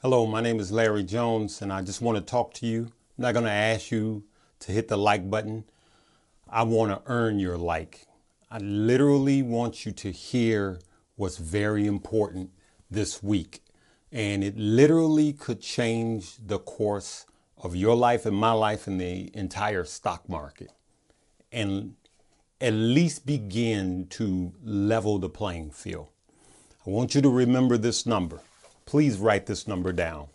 Hello, my name is Larry Jones, and I just want to talk to you. I'm not going to ask you to hit the like button. I want to earn your like. I literally want you to hear what's very important this week. And it literally could change the course of your life and my life and the entire stock market. And at least begin to level the playing field. I want you to remember this number. Please write this number down.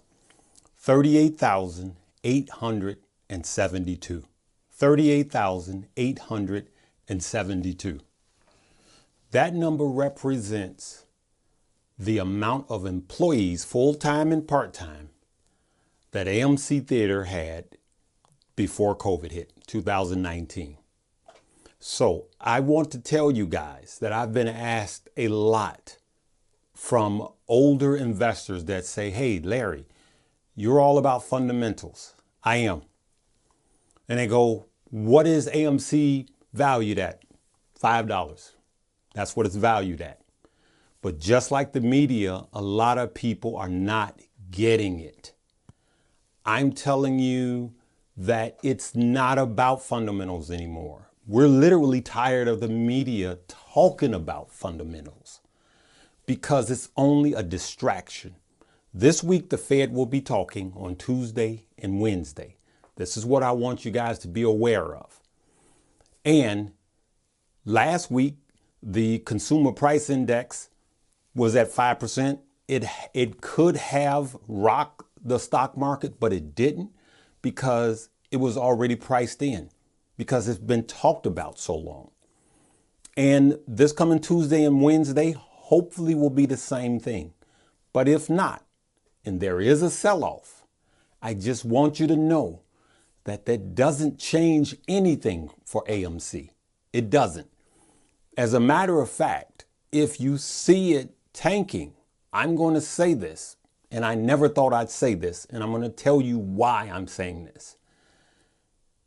38,872. 38,872. That number represents the amount of employees, full-time and part-time, that AMC Theater had before COVID hit, 2019. So I want to tell you guys that I've been asked a lot from older investors that say, hey, Larry, you're all about fundamentals. I am. And they go, what is AMC valued at? $5. That's what it's valued at. But just like the media, a lot of people are not getting it. I'm telling you that it's not about fundamentals anymore. We're literally tired of the media talking about fundamentals, because it's only a distraction. This week, the Fed will be talking on Tuesday and Wednesday. This is what I want you guys to be aware of. And last week, the consumer price index was at 5%. It could have rocked the stock market, but it didn't, because it was already priced in, because it's been talked about so long. And this coming Tuesday and Wednesday, hopefully will be the same thing. But if not, and there is a sell-off, I just want you to know that that doesn't change anything for AMC. It doesn't. As a matter of fact, if you see it tanking, I'm going to say this, and I never thought I'd say this, and I'm going to tell you why I'm saying this.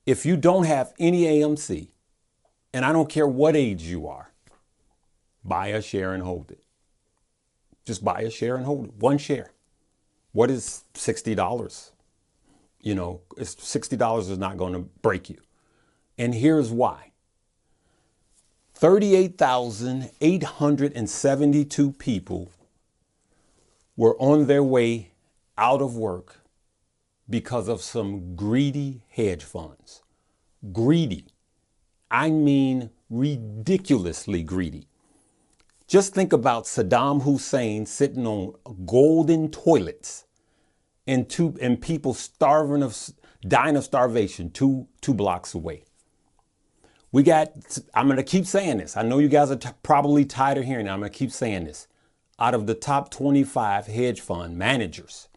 If you don't have any AMC, and I don't care what age you are, buy a share and hold it. Just buy a share and hold it. One share. What is $60? You know, $60 is not going to break you. And here's why. 38,872 people were on their way out of work because of some greedy hedge funds. Greedy. I mean ridiculously greedy. Just think about Saddam Hussein sitting on golden toilets and people dying of starvation two blocks away. I'm going to keep saying this. I know you guys are probably tired of hearing it. I'm going to keep saying this. Out of the top 25 hedge fund managers,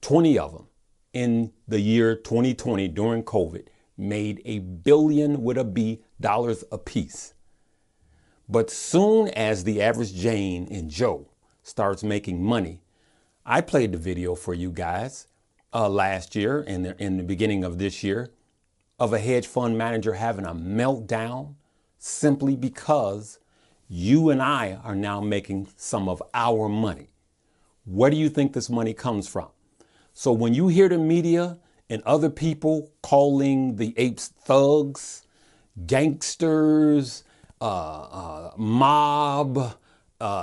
20 of them in the year 2020 during COVID made $1 billion with a B dollars apiece. But soon as the average Jane and Joe starts making money, I played the video for you guys last year and in the beginning of this year of a hedge fund manager having a meltdown simply because you and I are now making some of our money. Where do you think this money comes from? So when you hear the media and other people calling the apes thugs, gangsters, mob,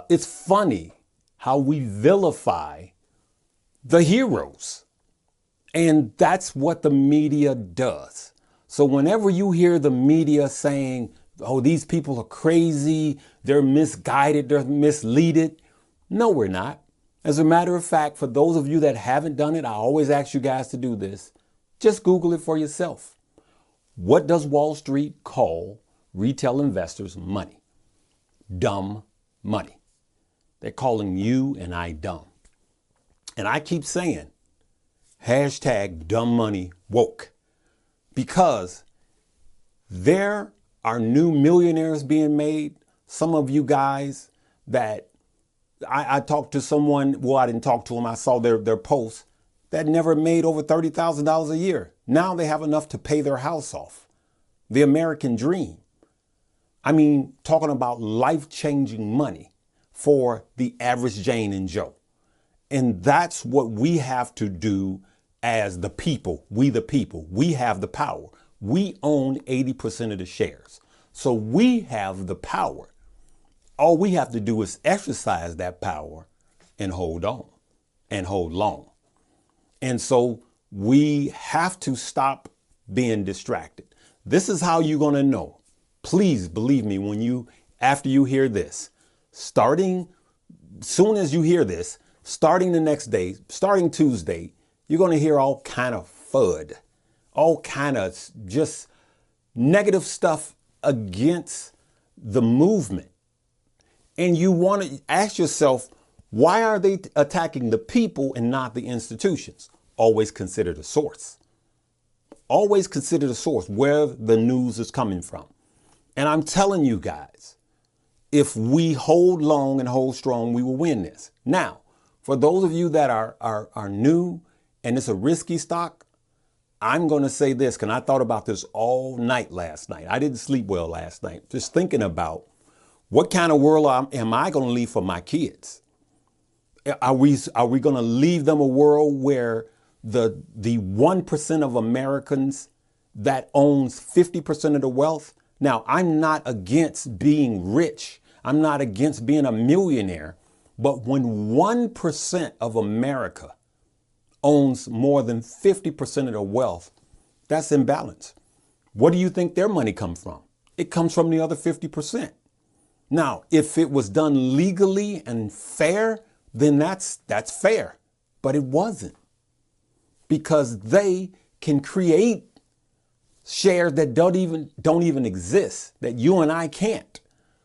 it's funny how we vilify the heroes. And that's what the media does. So whenever you hear the media saying, oh, these people are crazy, they're misguided, they're misleaded. No, we're not. As a matter of fact, for those of you that haven't done it, I always ask you guys to do this. Just Google it for yourself. What does Wall Street call retail investors' money? Dumb money. They're calling you and I dumb. And I keep saying, hashtag dumb money woke, because there are new millionaires being made. Some of you guys that I talked to someone, well, I didn't talk to them. I saw their posts that never made over $30,000 a year. Now they have enough to pay their house off. The American dream. I mean, talking about life-changing money for the average Jane and Joe. And that's what we have to do as the people. We the people. We have the power. We own 80% of the shares. So we have the power. All we have to do is exercise that power and hold on and hold long. And so we have to stop being distracted. This is how you're going to know. Please believe me, after you hear this, soon as you hear this, starting the next day, starting Tuesday, you're going to hear all kind of FUD, all kind of just negative stuff against the movement. And you want to ask yourself, why are they attacking the people and not the institutions? Always consider the source. Always consider the source, where the news is coming from. And I'm telling you guys, if we hold long and hold strong, we will win this. Now, for those of you that are new and it's a risky stock, I'm going to say this, because I thought about this all night last night. I didn't sleep well last night, just thinking about what kind of world am I going to leave for my kids? Are we going to leave them a world where the 1% of Americans that owns 50% of the wealth? Now, I'm not against being rich. I'm not against being a millionaire. But when 1% of America owns more than 50% of the wealth, that's imbalance. What do you think their money comes from? It comes from the other 50%. Now, if it was done legally and fair, then that's fair. But it wasn't, because they can create shares that don't even exist, that you and I can't,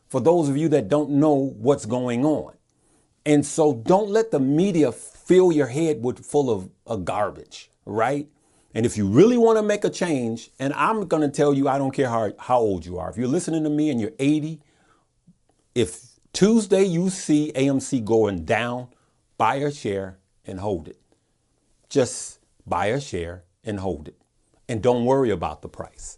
for those of you that don't know what's going on. And so don't let the media fill your head full of garbage, right? And if you really want to make a change, and I'm going to tell you, I don't care how old you are. If you're listening to me and you're 80, if Tuesday you see AMC going down, buy a share and hold it. Just buy a share and hold it. And don't worry about the price.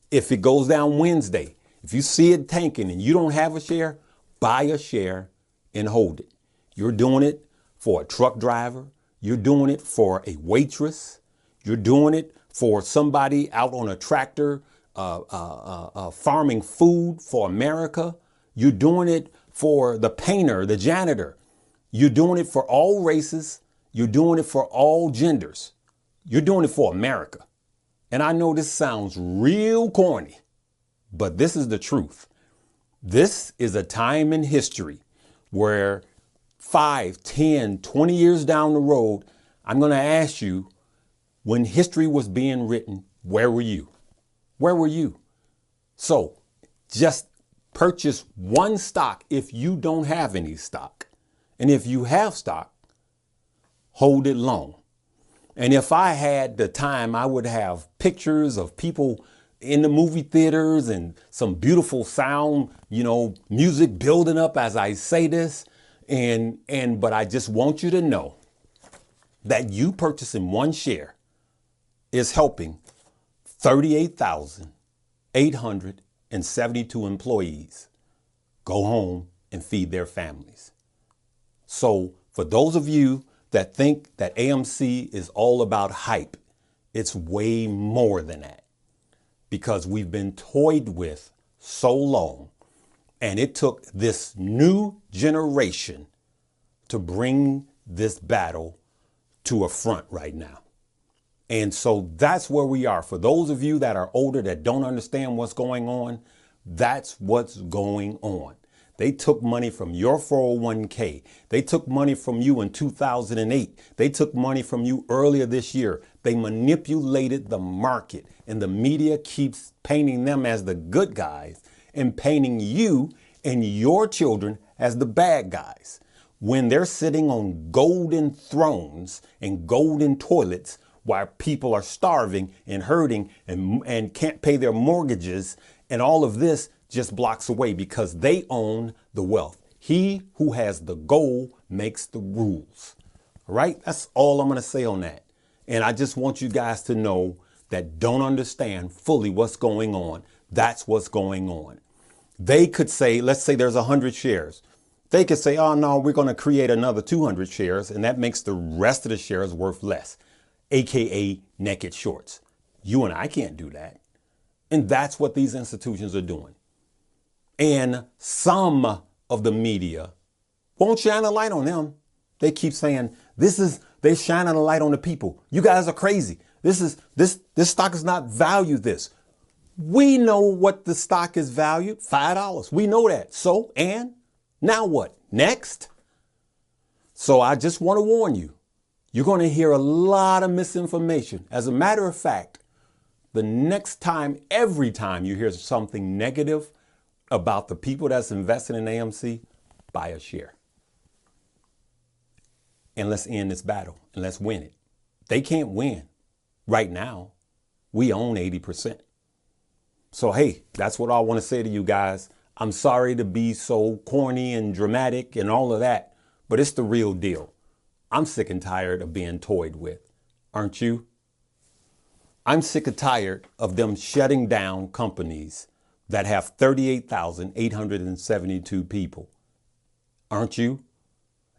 If it goes down Wednesday, if you see it tanking and you don't have a share, buy a share and hold it. You're doing it for a truck driver. You're doing it for a waitress. You're doing it for somebody out on a tractor farming food for America. You're doing it for the painter, the janitor. You're doing it for all races. You're doing it for all genders. You're doing it for America. And I know this sounds real corny, but this is the truth. This is a time in history where 5, 10, 20 years down the road, I'm going to ask you, when history was being written, where were you? Where were you? So just purchase one stock if you don't have any stock. And if you have stock, hold it long. And if I had the time, I would have pictures of people in the movie theaters and some beautiful sound, music building up as I say this. But I just want you to know that you purchasing one share is helping 38,872 employees go home and feed their families. So for those of you that think that AMC is all about hype, it's way more than that, because we've been toyed with so long, and it took this new generation to bring this battle to a front right now. And so that's where we are. For those of you that are older that don't understand what's going on, that's what's going on. They took money from your 401k. They took money from you in 2008. They took money from you earlier this year. They manipulated the market, and the media keeps painting them as the good guys and painting you and your children as the bad guys, when they're sitting on golden thrones and golden toilets while people are starving and hurting and can't pay their mortgages, and all of this just blocks away because they own the wealth. He who has the gold makes the rules. All right? That's all I'm going to say on that. And I just want you guys to know that don't understand fully what's going on. That's what's going on. They could say, let's say there's 100 shares. They could say, oh no, we're going to create another 200 shares and that makes the rest of the shares worth less, AKA naked shorts. You and I can't do that. And that's what these institutions are doing. And some of the media won't shine a light on them. They keep saying, they're shining a light on the people. You guys are crazy. This stock is not valued this. We know what the stock is valued, $5. We know that. So, and now what? Next? So I just want to warn you, you're going to hear a lot of misinformation. As a matter of fact, the next time, every time you hear something negative about the people that's invested in AMC, buy a share. And let's end this battle and let's win it. They can't win. Right now, we own 80%. So, hey, that's what I want to say to you guys. I'm sorry to be so corny and dramatic and all of that, but it's the real deal. I'm sick and tired of being toyed with. Aren't you? I'm sick and tired of them shutting down companies that have 38,872 people. Aren't you?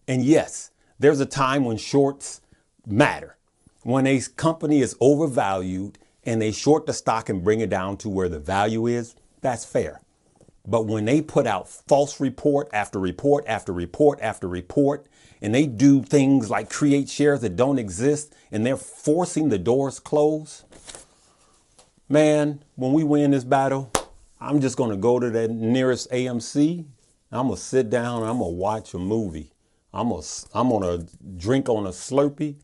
And yes, there's a time when shorts matter. When a company is overvalued and they short the stock and bring it down to where the value is, that's fair. But when they put out false report after report after report after report, and they do things like create shares that don't exist, and they're forcing the doors closed, man, when we win this battle, I'm just going to go to the nearest AMC. I'm going to sit down and I'm going to watch a movie. I'm going to drink on a Slurpee.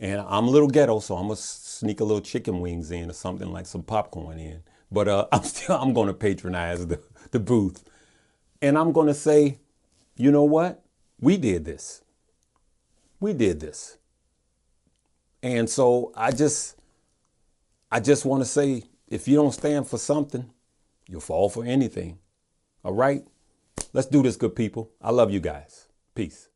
And I'm a little ghetto, so I'm going to sneak a little chicken wings in or something, like some popcorn in. But I'm going to patronize the booth. And I'm going to say, you know what? We did this. We did this. And so I just want to say, if you don't stand for something, you'll fall for anything. All right? Let's do this, good people. I love you guys. Peace.